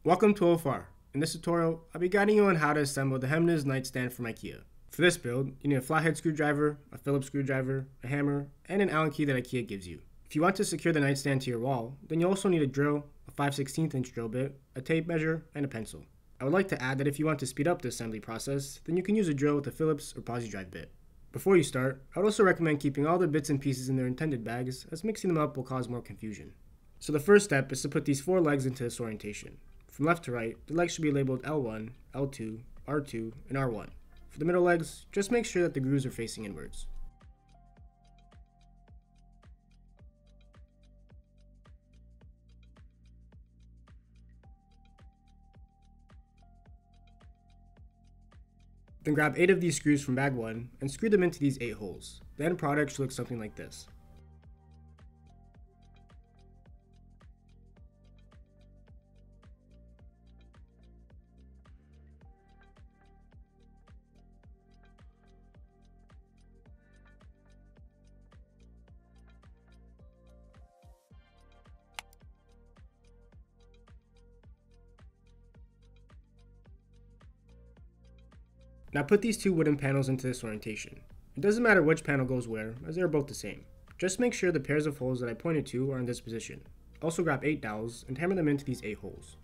Welcome to OFR. In this tutorial, I'll be guiding you on how to assemble the HEMNES Nightstand from IKEA. For this build, you need a flathead screwdriver, a Phillips screwdriver, a hammer, and an Allen key that IKEA gives you. If you want to secure the nightstand to your wall, then you also need a drill, a 5/16 inch drill bit, a tape measure, and a pencil. I would like to add that if you want to speed up the assembly process, then you can use a drill with a Phillips or posi drive bit. Before you start, I would also recommend keeping all the bits and pieces in their intended bags, as mixing them up will cause more confusion. So the first step is to put these 4 legs into this orientation. From left to right, the legs should be labeled L1, L2, R2, and R1. For the middle legs, just make sure that the grooves are facing inwards. Then grab 8 of these screws from bag 1 and screw them into these 8 holes. The end product should look something like this. Now put these 2 wooden panels into this orientation. It doesn't matter which panel goes where, as they are both the same. Just make sure the pairs of holes that I pointed to are in this position. Also grab 8 dowels and hammer them into these 8 holes.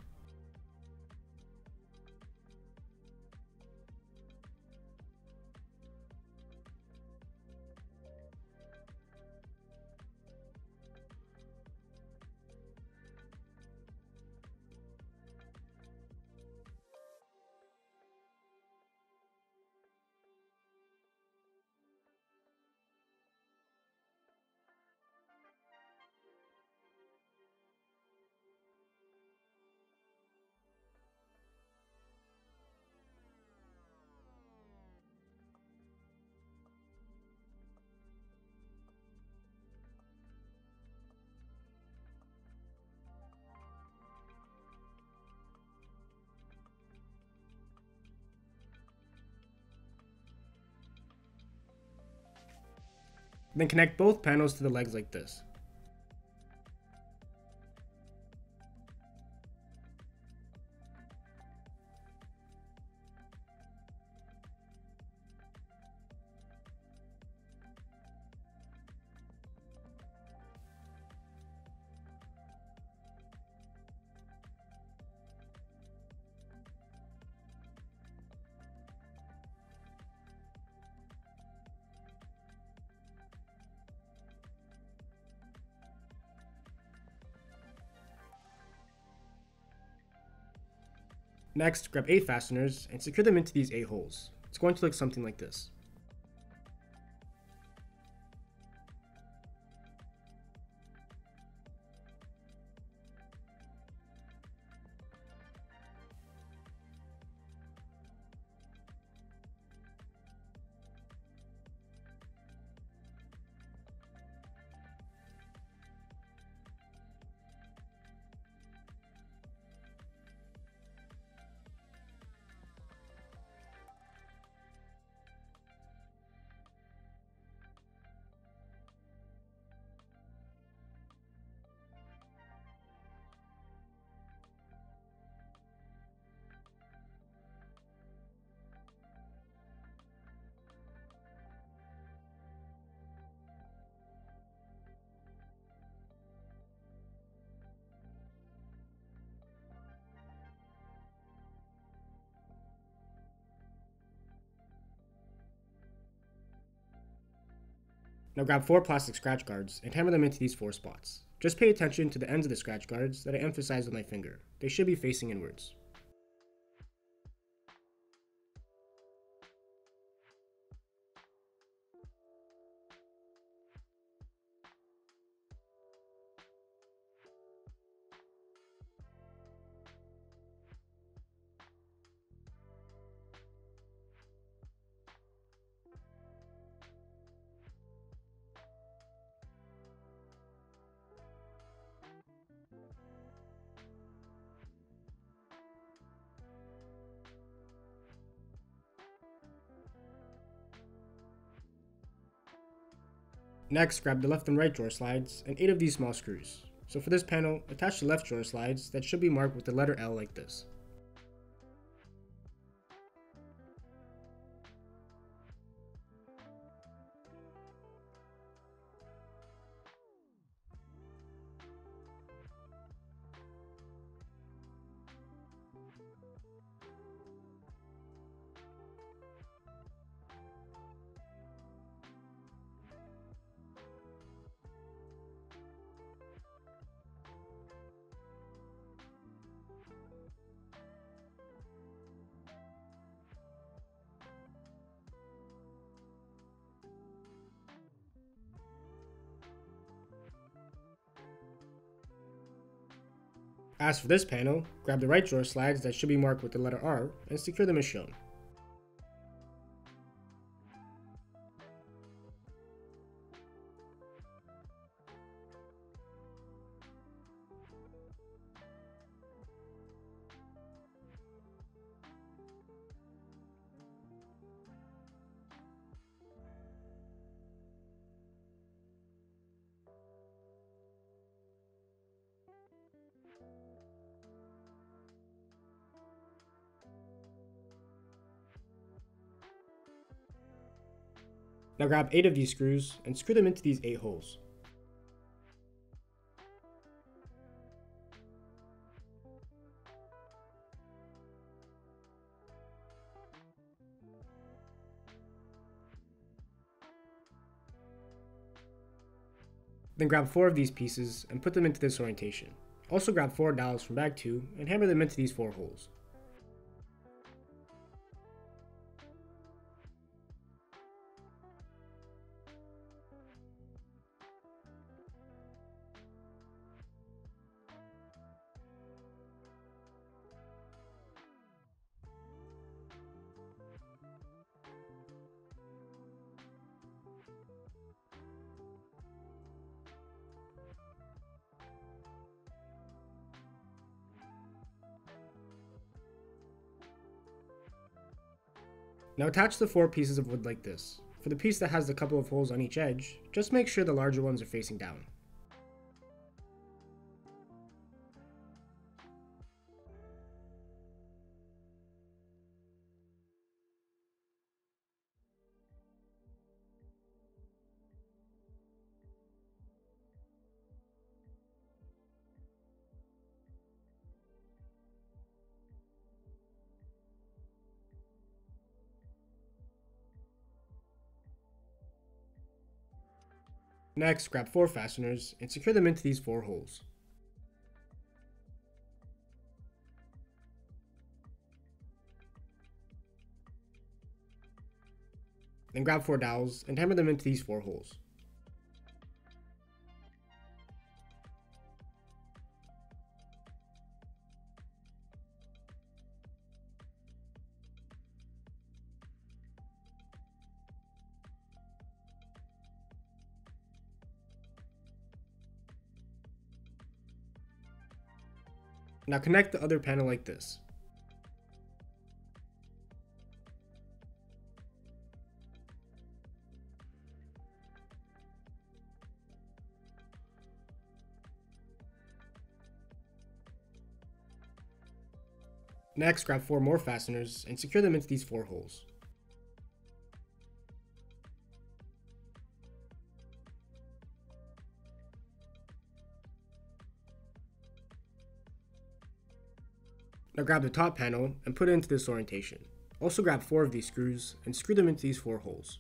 Then connect both panels to the legs like this. Next, grab 8 fasteners and secure them into these 8 holes. It's going to look something like this. Now grab 4 plastic scratch guards and hammer them into these 4 spots. Just pay attention to the ends of the scratch guards that I emphasize with my finger. They should be facing inwards. Next, grab the left and right drawer slides and 8 of these small screws. So for this panel, attach the left drawer slides that should be marked with the letter L like this. As for this panel, grab the right drawer slides that should be marked with the letter R and secure them as shown. Now grab 8 of these screws and screw them into these 8 holes. Then grab 4 of these pieces and put them into this orientation. Also grab 4 dowels from bag 2 and hammer them into these 4 holes. Now attach the 4 pieces of wood like this. For the piece that has the couple of holes on each edge, just make sure the larger ones are facing down. Next, grab 4 fasteners and secure them into these 4 holes. Then grab 4 dowels and hammer them into these 4 holes. Now connect the other panel like this. Next, grab 4 more fasteners and secure them into these 4 holes. Now grab the top panel and put it into this orientation. Also grab 4 of these screws and screw them into these 4 holes.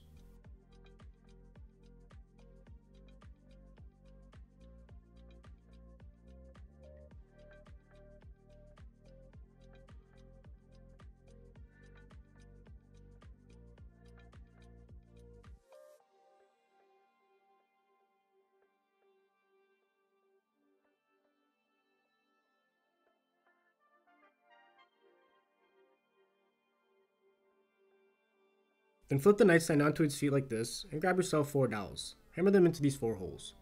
Then flip the nightstand onto its feet like this and grab yourself 4 dowels. Hammer them into these 4 holes.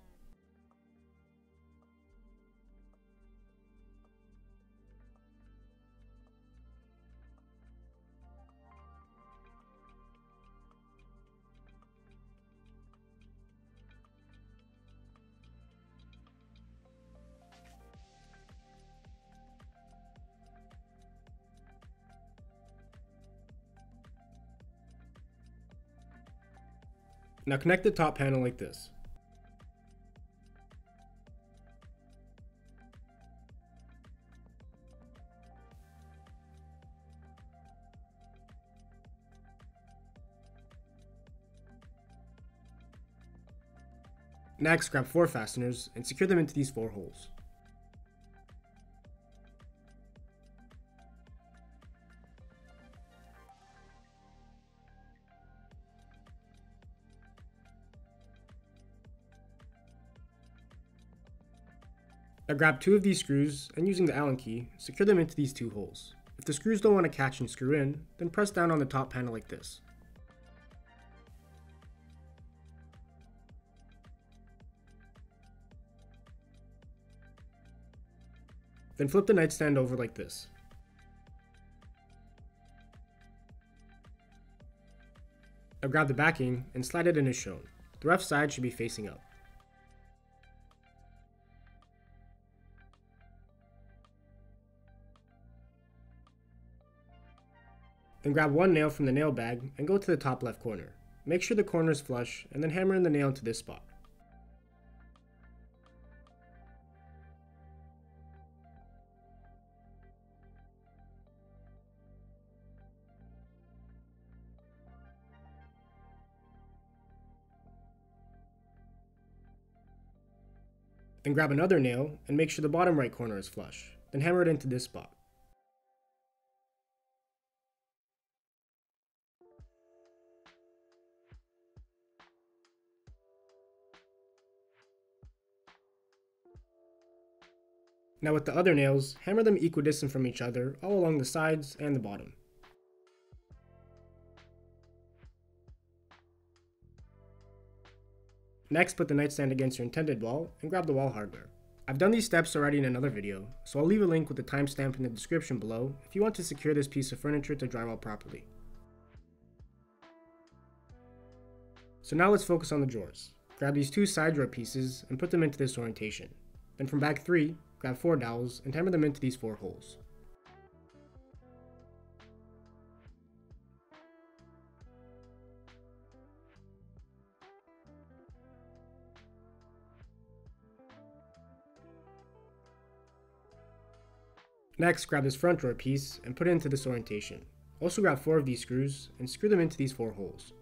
Now connect the top panel like this. Next, grab 4 fasteners and secure them into these 4 holes. Now grab 2 of these screws and using the Allen key, secure them into these 2 holes. If the screws don't want to catch and screw in, then press down on the top panel like this. Then flip the nightstand over like this. Now grab the backing and slide it in as shown. The left side should be facing up. Then grab 1 nail from the nail bag and go to the top left corner. Make sure the corner is flush and then hammer in the nail into this spot. Then grab another nail and make sure the bottom right corner is flush. Then hammer it into this spot. Now with the other nails, hammer them equidistant from each other all along the sides and the bottom. Next, put the nightstand against your intended wall and grab the wall hardware. I've done these steps already in another video, so I'll leave a link with the timestamp in the description below if you want to secure this piece of furniture to drywall properly. So now let's focus on the drawers. Grab these 2 side drawer pieces and put them into this orientation. Then from bag 3, grab 4 dowels and hammer them into these 4 holes. Next, grab this front drawer piece and put it into this orientation. Also grab 4 of these screws and screw them into these 4 holes.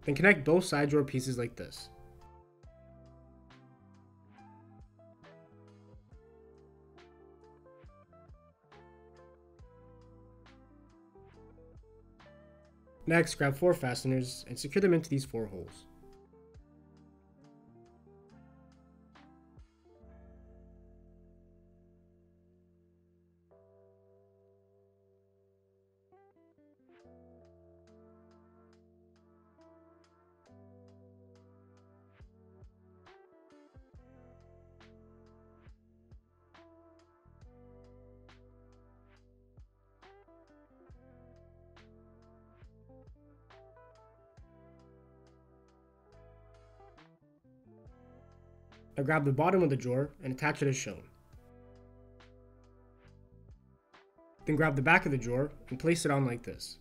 Then connect both side drawer pieces like this. Next, grab 4 fasteners and secure them into these 4 holes. Now grab the bottom of the drawer and attach it as shown. Then grab the back of the drawer and place it on like this.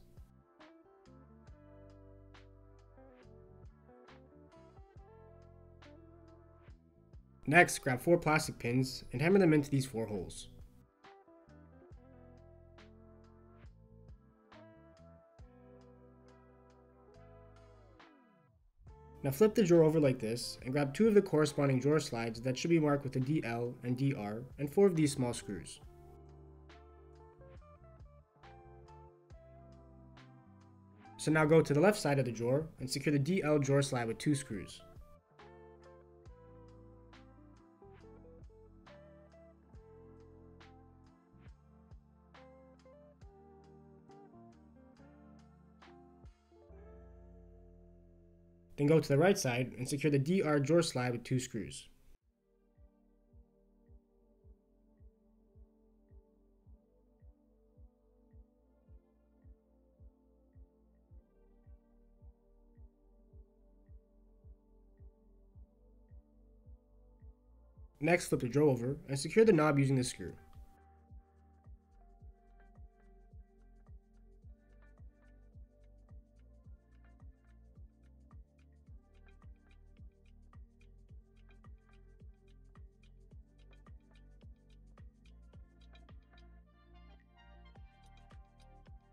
Next, grab 4 plastic pins and hammer them into these 4 holes. Now flip the drawer over like this and grab 2 of the corresponding drawer slides that should be marked with a DL and DR and 4 of these small screws. So now go to the left side of the drawer and secure the DL drawer slide with 2 screws. Then go to the right side and secure the DR drawer slide with 2 screws. Next, flip the drawer over and secure the knob using the screw.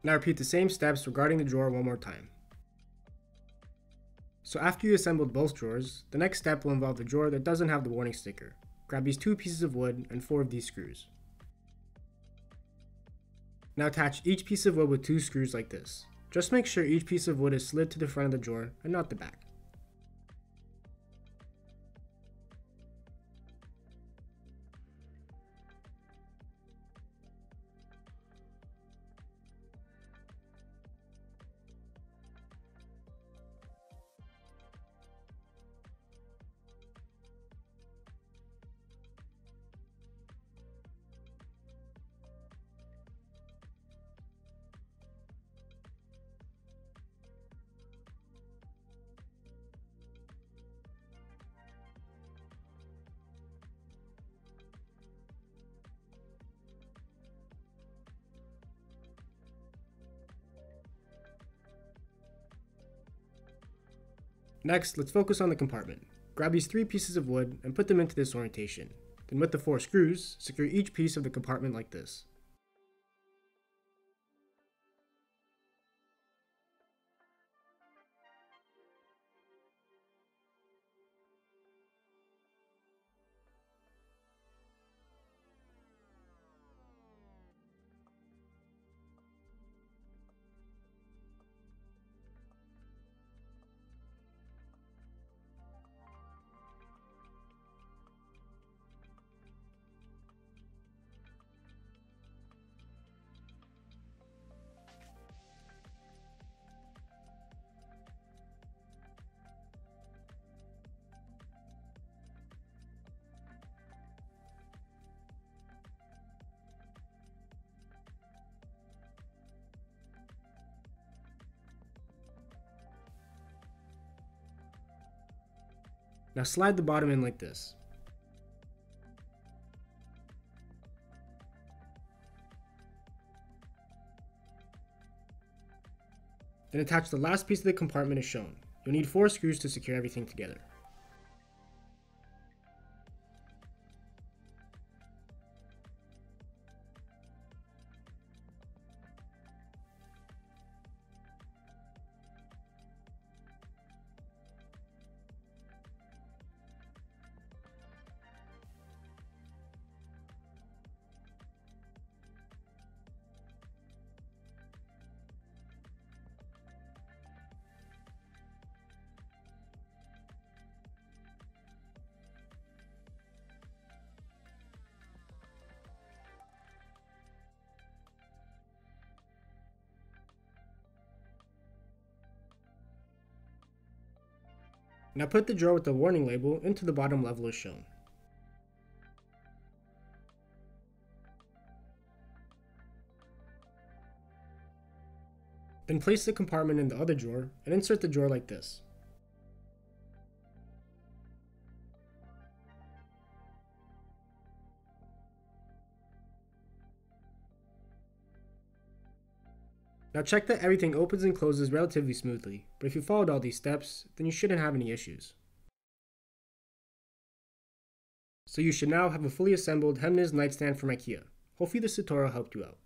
Now repeat the same steps regarding the drawer one more time. So after you assembled both drawers, the next step will involve the drawer that doesn't have the warning sticker. Grab these 2 pieces of wood and 4 of these screws. Now attach each piece of wood with 2 screws like this. Just make sure each piece of wood is slid to the front of the drawer and not the back. Next, let's focus on the compartment. Grab these 3 pieces of wood and put them into this orientation. Then with the 4 screws, secure each piece of the compartment like this. Now slide the bottom in like this. Then attach the last piece of the compartment as shown. You'll need 4 screws to secure everything together. Now put the drawer with the warning label into the bottom level as shown. Then place the compartment in the other drawer and insert the drawer like this. Now check that everything opens and closes relatively smoothly, but if you followed all these steps, then you shouldn't have any issues. So you should now have a fully assembled HEMNES nightstand from IKEA. Hopefully this tutorial helped you out.